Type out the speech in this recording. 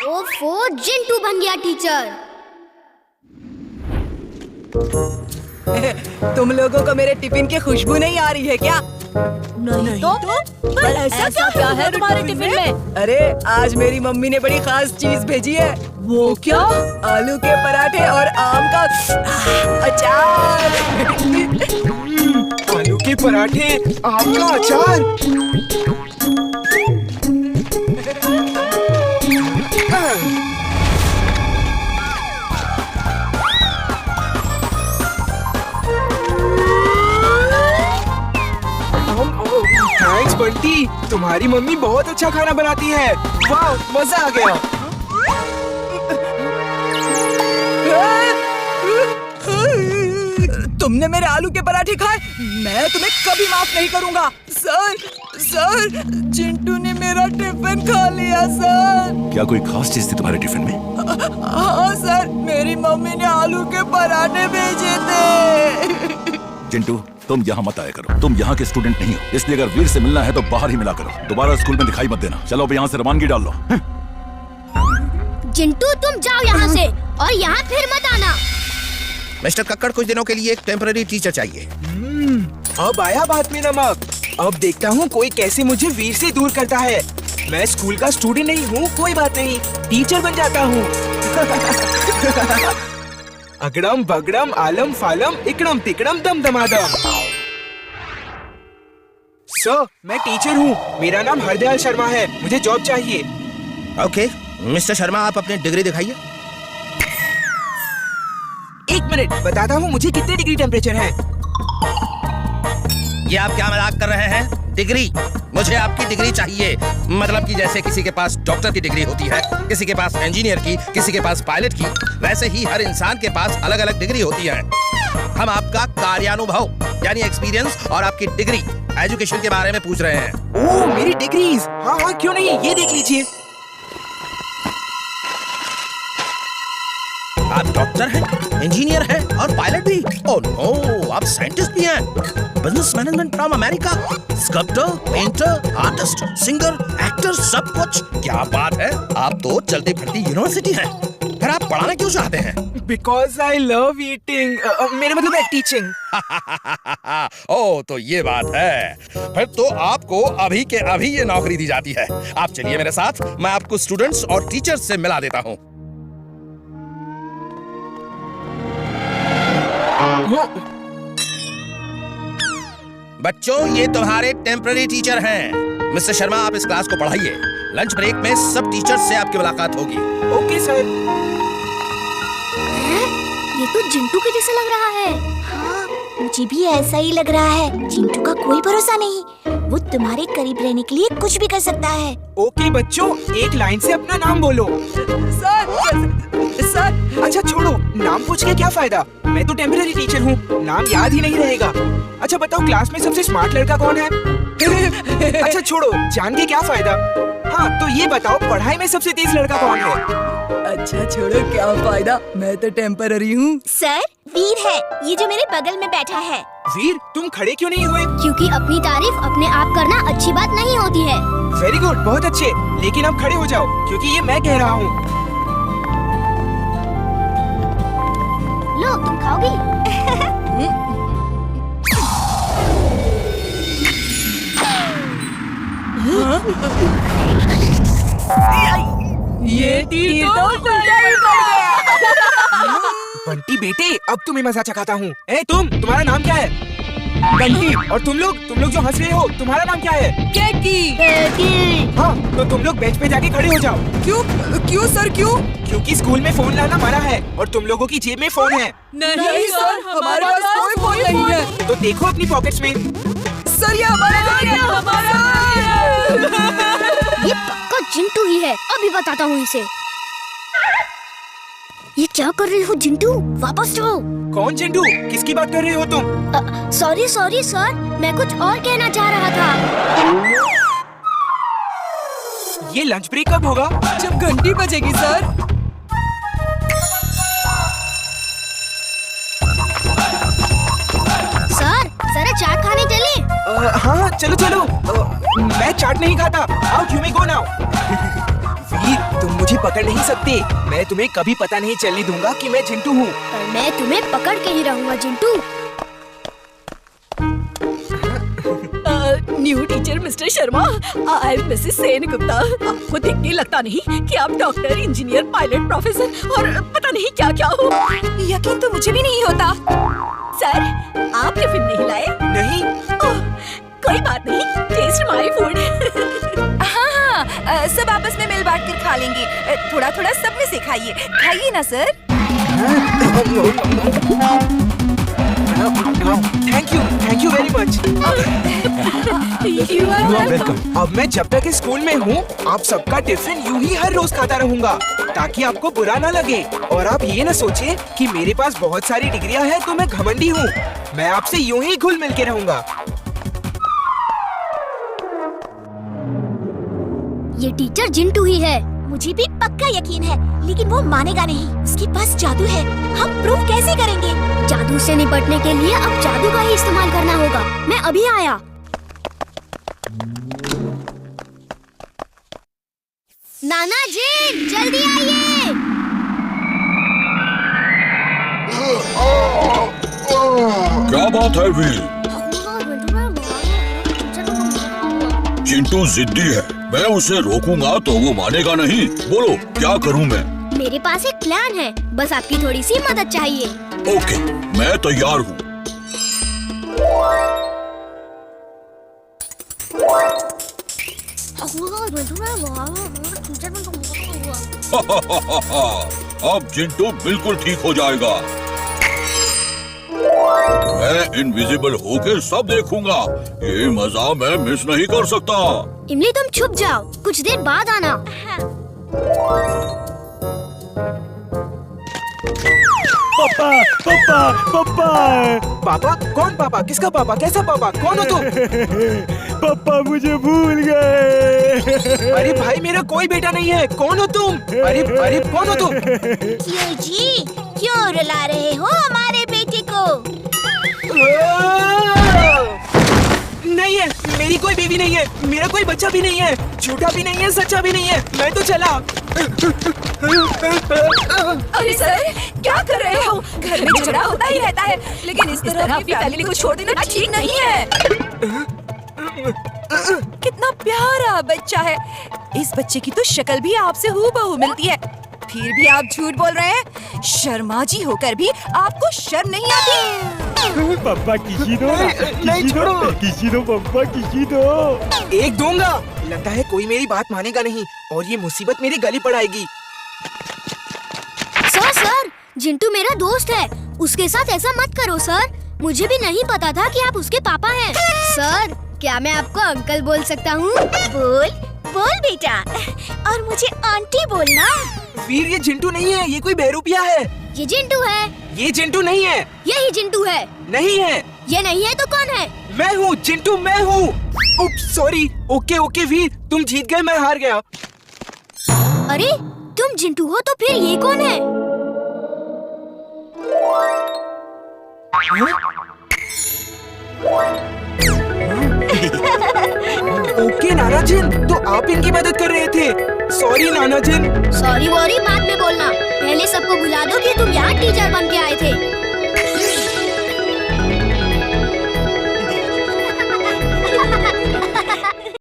ओफो, जिंटू बन गया टीचर। तुम लोगों को मेरे टिफिन की खुशबू नहीं आ रही है क्या? नहीं तो? पर ऐसा क्या है तुम्हारे टिफिन में? अरे आज मेरी मम्मी ने बड़ी खास चीज भेजी है। वो क्या? आलू के पराठे और आम का अचार। आलू के पराठे, आम का अचार। थैंक्स बंटी, तुम्हारी मम्मी बहुत अच्छा खाना बनाती है। वाह, मजा आ गया। तुमने मेरे आलू के पराठे खाए, मैं तुम्हें कभी माफ नहीं करूंगा। सर, चिंटू ने मेरा टिफिन खा लिया सर। क्या कोई खास चीज थी तुम्हारे टिफिन में? हाँ सर, मेरी मम्मी ने आलू के पराठे भेजे थे। चिंटू, तुम यहाँ मत आया करो। तुम यहाँ के स्टूडेंट नहीं हो, इसलिए अगर वीर से मिलना है तो बाहर ही मिला करो। दोबारा स्कूल में दिखाई मत देना। चलो अब यहाँ से रवानगी डाल लो। जिंटू तुम जाओ यहाँ से और यहाँ फिर मत आना। मिस्टर कक्कड़, कुछ दिनों के लिए एक टेम्पररी टीचर चाहिए। अब आया बात में नमक। अब देखता हूँ कोई कैसे मुझे वीर से दूर करता है। मैं स्कूल का स्टूडेंट नहीं हूँ, कोई बात नहीं, टीचर बन जाता हूँ। अगड़म बगड़म आलम फालम इकड़म तिकड़म दम दमादम। सर, मैं टीचर हूँ, मेरा नाम हरदयाल शर्मा है, मुझे जॉब चाहिए। ओके, मिस्टर शर्मा, आप अपनी डिग्री दिखाइए। एक मिनट, बताता हूँ मुझे कितने डिग्री टेम्परेचर है। ये आप क्या मजाक कर रहे हैं? डिग्री? मुझे आपकी डिग्री चाहिए। मतलब कि जैसे किसी के पास डॉक्टर की डिग्री होती है, किसी के पास इंजीनियर की, किसी के पास पायलट की, वैसे ही हर इंसान के पास अलग अलग डिग्री होती है। हम आपका कार्यानुभव यानी एक्सपीरियंस और आपकी डिग्री एजुकेशन के बारे में पूछ रहे हैं। ओह, मेरी डिग्रीज। हाँ, क्यों नहीं, ये देख लीजिए। आप डॉक्टर हैं, इंजीनियर हैं और पायलट भी। ओह नो, आप साइंटिस्ट भी हैं। Business management from America, sculptor, painter, artist, singer, actor, सब कुछ। क्या बात है, आप तो चलती फिरती यूनिवर्सिटी हैं। फिर आप पढ़ाना क्यों चाहते हैं? Because I love eating. मेरा मतलब है टीचिंग। ओह, तो ये बात है। फिर तो आपको अभी के अभी ये नौकरी दी जाती है। आप चलिए मेरे साथ, मैं आपको स्टूडेंट्स और टीचर्स से मिला देता हूँ। बच्चों, ये तुम्हारे टेम्पररी टीचर हैं। मिस्टर शर्मा, आप इस क्लास को पढ़ाइए। लंच ब्रेक में सब टीचर्स से आपकी मुलाकात होगी। Okay sir. ये तो जिंटू के जैसा लग रहा है। हाँ, मुझे भी ऐसा ही लग रहा है। चिंटू का कोई भरोसा नहीं, वो तुम्हारे करीब रहने के लिए कुछ भी कर सकता है। ओके बच्चों, एक लाइन से अपना नाम बोलो। सर, अच्छा छोड़ो, नाम पूछ के क्या फायदा, मैं तो टेम्पररी टीचर हूँ, नाम याद ही नहीं रहेगा। अच्छा बताओ, क्लास में सबसे स्मार्ट लड़का कौन है? अच्छा छोड़ो, जान के क्या फायदा। हाँ तो ये बताओ, पढ़ाई में सबसे तेज लड़का कौन है? अच्छा छोड़ो, क्या फायदा, मैं तो टेम्पररी हूँ। सर, वीर है, ये जो मेरे बगल में बैठा है। वीर, तुम खड़े क्यों नहीं हुए? क्योंकि अपनी तारीफ अपने आप करना अच्छी बात नहीं होती है। वेरी गुड, बहुत अच्छे, लेकिन अब खड़े हो जाओ क्योंकि ये मैं कह रहा हूँ। लो, तुम खाओगी? ये तीर तो बंटी बेटे, अब तुम्हें मजा चखाता हूँ। ए तुम्हारा नाम क्या है? बंटी। और तुम लोग जो हंस रहे हो, तुम्हारा नाम क्या है? केकी। हाँ तो तुम लोग बेंच पे जाके खड़े हो जाओ। क्यों सर, क्यों? क्योंकि स्कूल में फोन लाना मना है और तुम लोगों की जेब में फोन है। नहीं सर, हमारे पास कोई फोन नहीं है। तो देखो अपनी पॉकेट्स में। सर, ये हमारा ये पक्का जिंटू ही है, अभी बताता हूँ इसे। ये क्या कर रहे हो जिंटू? वापस जाओ। कौन जिंटू? किसकी बात कर रहे हो तुम? सॉरी सर, मैं कुछ और कहना चाह रहा था। ये लंच ब्रेक कब होगा? जब घंटी बजेगी सर। सर, जरा चाट खाने चले? हाँ चलो। मैं चाट नहीं खाता। आओ, यू मे गो नाउ। वीर, तुम मुझे मुझे पकड़ नहीं सकते। मैं तुम्हें कभी पता नहीं चलने दूंगा कि मैं चिंटू हूँ। पर मैं तुम्हें पकड़ के ही रहूंगा Chintu. New teacher mister Sharma, I am Mrs Sen Gupta. आपको देख के लगता नहीं कि आप डॉक्टर, इंजीनियर, पायलट, प्रोफेसर और पता नहीं क्या क्या हो। यकीन तो मुझे भी नहीं होता। सर, आप टिफिन नहीं लाए? नहीं। कोई बात नहीं, टेस्ट माय फूड। हाँ, सब आपस में मिल बांट कर खा लेंगे। थोड़ा थोड़ा सब में से खाइए। खाइए ना sir. Thank you very much. You are welcome. अब मैं जब तक इस स्कूल में हूँ, आप सबका टिफिन यूं ही हर रोज खाता रहूंगा, ताकि आपको बुरा ना लगे और आप ये ना सोचे कि मेरे पास बहुत सारी डिग्रियां हैं तो मैं घमंडी हूँ। मैं आपसे यूं ही घुल मिल के रहूंगा। ये टीचर जिंटू ही है। मुझे भी पक्का यकीन है, लेकिन वो मानेगा नहीं। उसके पास जादू है। हम प्रूव कैसे करेंगे? जादू से निपटने के लिए अब जादू का ही इस्तेमाल करना होगा। मैं अभी आया। नाना जी, जल्दी आइए। क्या बात है वीर? चिंटू जिद्दी है, मैं उसे रोकूंगा तो वो मानेगा नहीं। बोलो क्या करूं मैं? मेरे पास एक प्लान है, बस आपकी थोड़ी सी मदद चाहिए। ओके, मैं तैयार हूँ। अब चिंटू बिल्कुल ठीक हो जाएगा। मैं इनविजिबल होकर सब देखूंगा। ये मजा मैं मिस नहीं कर सकता। इमली, तुम छुप जाओ, कुछ देर बाद आना। पापा पापा पापा पापा? कौन पापा? किसका पापा? कैसा पापा? कौन हो तुम? पापा मुझे भूल गए। अरे भाई, मेरा कोई बेटा नहीं है। कौन हो तुम? अरे कौन हो तुम? क्यों जी, क्यों रुला रहे हो हमारे बेटे को? नहीं है, मेरी कोई बेबी नहीं है, मेरा कोई बच्चा भी नहीं है, झूठा भी नहीं है, सच्चा भी नहीं है। मैं तो चला। अरे सर, क्या कर रहे हो? घर में झगड़ा होता ही रहता है, लेकिन इस तरह अपनी फैमिली को छोड़ देना ठीक नहीं है। कितना प्यारा बच्चा है। इस बच्चे की तो शक्ल भी आपसे हूबहू मिलती है, फिर भी आप झूठ बोल रहे हैं। शर्मा जी होकर भी आपको शर्म नहीं आती। पापा किसी दो, किसी दो पापा, किसी दो। एक दूंगा। लगता है कोई मेरी बात मानेगा नहीं और ये मुसीबत मेरी गली पड़ाएगी। सर, जिंटू मेरा दोस्त है, उसके साथ ऐसा मत करो सर। मुझे भी नहीं पता था कि आप उसके पापा हैं। सर, क्या मैं आपको अंकल बोल सकता हूँ? बोल बेटा, और मुझे आंटी बोलना। वीर, ये जिंटू नहीं है, ये कोई बहरूपिया है। ये जिंटू है। ये जिंटू नहीं है। यही जिंटू है। नहीं है। ये नहीं है तो कौन है? मैं हूँ चिंटू, मैं हूँ। उप्स, सॉरी। ओके वीर, तुम जीत गए, मैं हार गया। अरे, तुम जिंटू हो तो फिर ये कौन है? ओके नाना जिन, तो आप इनकी मदद कर रहे थे। सॉरी नाना जिन। सॉरी वॉरी बाद में बोलना, पहले सबको बुला दो कि तुम यहाँ टीचर बन के आए थे।